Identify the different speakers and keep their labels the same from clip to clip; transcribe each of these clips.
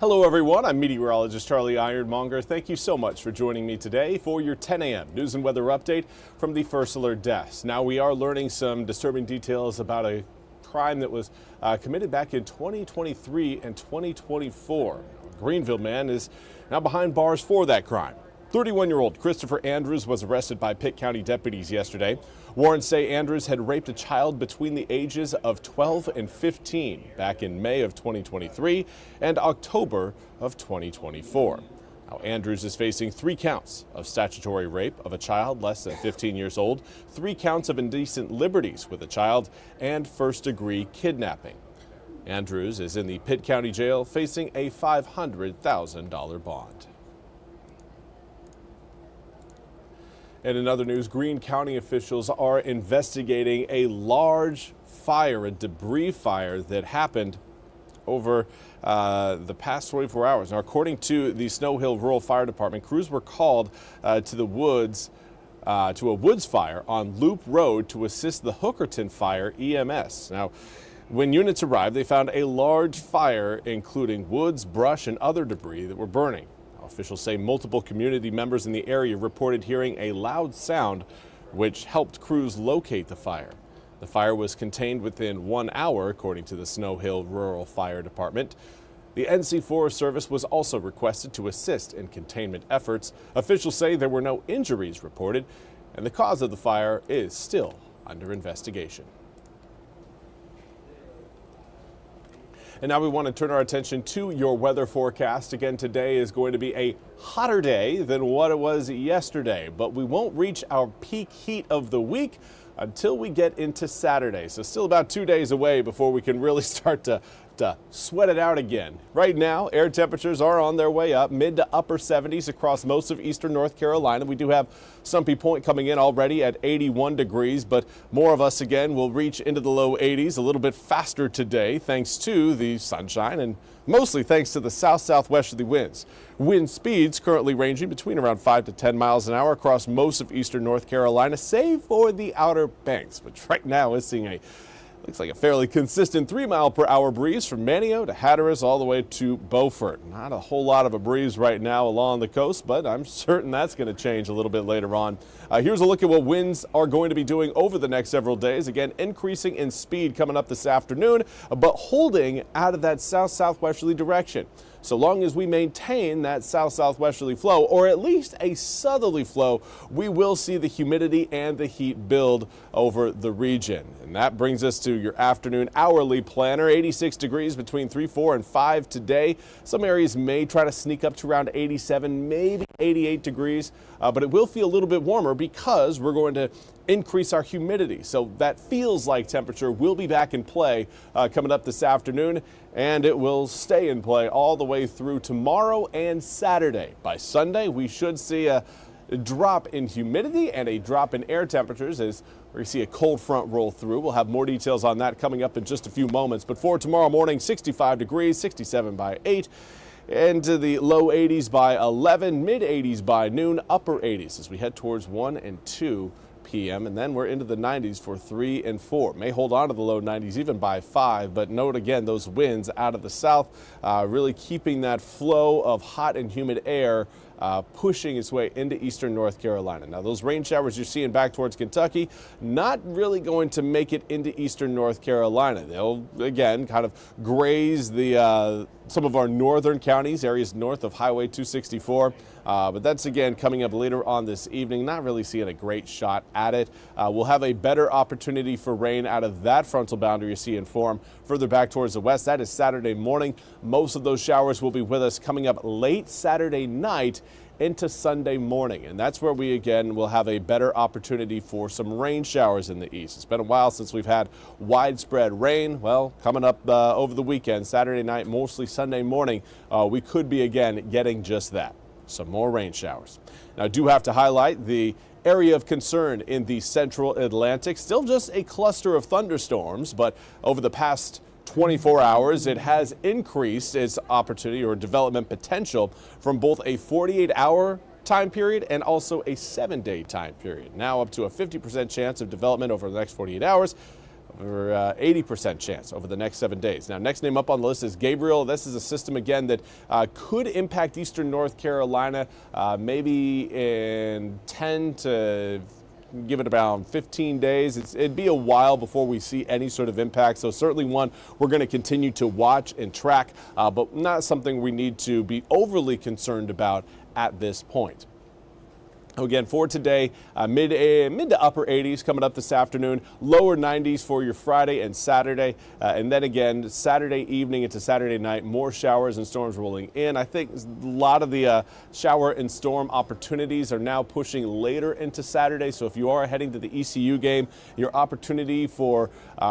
Speaker 1: Hello everyone, I'm Meteorologist Charlie Ironmonger. Thank you so much for joining me today for your 10 a.m. news and weather update from the First Alert Desk. Now we are learning some disturbing details about a crime that was committed back in 2023 and 2024. A Greenville man is now behind bars for that crime. 31-year-old Christopher Andrews was arrested by Pitt County deputies yesterday. Warrants say Andrews had raped a child between the ages of 12 and 15 back in May of 2023 and October of 2024. Now, Andrews is facing 3 counts of statutory rape of a child less than 15 years old, 3 counts of indecent liberties with a child, and first-degree kidnapping. Andrews is in the Pitt County Jail facing a $500,000 bond. And in other news, Greene County officials are investigating a large fire, a debris fire that happened over the past 24 hours. Now, according to the Snow Hill Rural Fire Department, crews were called to a woods fire on Loop Road to assist the Hookerton Fire EMS. Now, when units arrived, they found a large fire, including woods, brush, and other debris that were burning. Officials say multiple community members in the area reported hearing a loud sound, which helped crews locate the fire. The fire was contained within 1 hour, according to the Snow Hill Rural Fire Department. The NC Forest Service was also requested to assist in containment efforts. Officials say there were no injuries reported, and the cause of the fire is still under investigation. And now we want to turn our attention to your weather forecast. Again, today is going to be a hotter day than what it was yesterday, but we won't reach our peak heat of the week until we get into Saturday. So still about 2 days away before we can really start to sweat it out again. Right now, air temperatures are on their way up, mid to upper 70s across most of eastern North Carolina. We do have Stumpy Point coming in already at 81 degrees, but more of us again will reach into the low 80s a little bit faster today thanks to the sunshine and mostly thanks to the south-southwesterly winds. Wind speeds currently ranging between around 5 to 10 miles an hour across most of eastern North Carolina, save for the Outer Banks, which right now is seeing looks like a fairly consistent 3-mile-per-hour breeze from Manteo to Hatteras all the way to Beaufort. Not a whole lot of a breeze right now along the coast, but I'm certain that's going to change a little bit later on. Here's a look at what winds are going to be doing over the next several days. Again, increasing in speed coming up this afternoon, but holding out of that south-southwesterly direction. So long as we maintain that south-southwesterly flow, or at least a southerly flow, we will see the humidity and the heat build over the region. And that brings us to your afternoon hourly planner. 86 degrees between 3, 4, and 5 today. Some areas may try to sneak up to around 87, maybe 88 degrees, but it will feel a little bit warmer because we're going to increase our humidity. So that feels like temperature will be back in play coming up this afternoon, and it will stay in play all the way through tomorrow and Saturday. By Sunday, we should see a drop in humidity and a drop in air temperatures as we see a cold front roll through. We'll have more details on that coming up in just a few moments. But for tomorrow morning, 65 degrees, 67 by 8. Into the low 80s by 11, mid 80s by noon, upper 80s as we head towards 1 and 2 p.m. and then we're into the 90s for 3 and 4. May hold on to the low 90s even by 5, but note again those winds out of the south really keeping that flow of hot and humid air pushing its way into eastern North Carolina. Now those rain showers you're seeing back towards Kentucky, not really going to make it into eastern North Carolina. They'll again kind of graze the some of our northern counties, areas north of Highway 264. But that's again coming up later on this evening. Not really seeing a great shot at it. We'll have a better opportunity for rain out of that frontal boundary you see in form further back towards the west. That is Saturday morning. Most of those showers will be with us coming up late Saturday night into Sunday morning, and that's where we again will have a better opportunity for some rain showers in the east. It's been a while since we've had widespread rain. Well, coming up over the weekend, Saturday night, mostly Sunday morning, we could be again getting just that, some more rain showers. Now I do have to highlight the area of concern in the central Atlantic. Still just a cluster of thunderstorms, but over the past 24 hours, it has increased its opportunity or development potential from both a 48-hour time period and also a 7-day time period. Now up to a 50% chance of development over the next 48 hours. or 80% chance over the next 7 days. Now, next name up on the list is Gabriel. This is a system, again, that could impact eastern North Carolina maybe in 10 to give it around 15 days. It'd be a while before we see any sort of impact, so certainly one we're going to continue to watch and track, but not something we need to be overly concerned about at this point. Again, for today, mid to upper 80s coming up this afternoon, lower 90s for your Friday and Saturday. And then again, Saturday evening into Saturday night, more showers and storms rolling in. I think a lot of the shower and storm opportunities are now pushing later into Saturday. So if you are heading to the ECU game, your opportunity for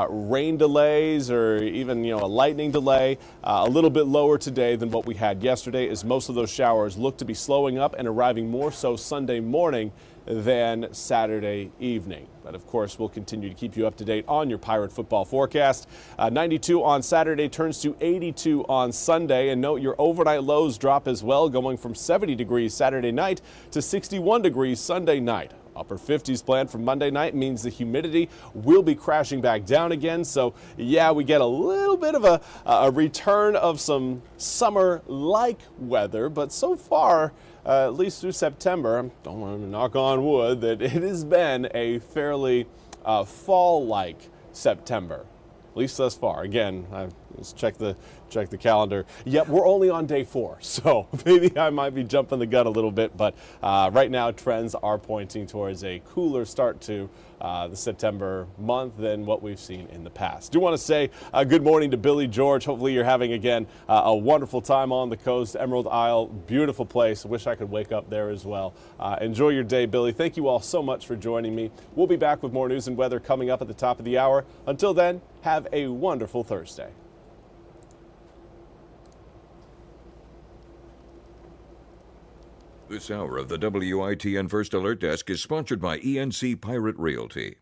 Speaker 1: rain delays or even a lightning delay, a little bit lower today than what we had yesterday, as most of those showers look to be slowing up and arriving more so Sunday morning than Saturday evening. But of course, we'll continue to keep you up to date on your Pirate football forecast. 92 on Saturday turns to 82 on Sunday. And note your overnight lows drop as well, going from 70 degrees Saturday night to 61 degrees Sunday night. Upper 50s planned for Monday night means the humidity will be crashing back down again. So, yeah, we get a little bit of a return of some summer-like weather. But so far, at least through September, I don't want to knock on wood, that it has been a fairly fall-like September, at least thus far. Again, let's check the calendar. Yep, we're only on day 4, so maybe I might be jumping the gun a little bit, but right now trends are pointing towards a cooler start to the September month than what we've seen in the past. Do want to say good morning to Billy George. Hopefully you're having, again, a wonderful time on the coast. Emerald Isle, beautiful place. Wish I could wake up there as well. Enjoy your day, Billy. Thank you all so much for joining me. We'll be back with more news and weather coming up at the top of the hour. Until then, have a wonderful Thursday.
Speaker 2: This hour of the WITN First Alert Desk is sponsored by ENC Pirate Realty.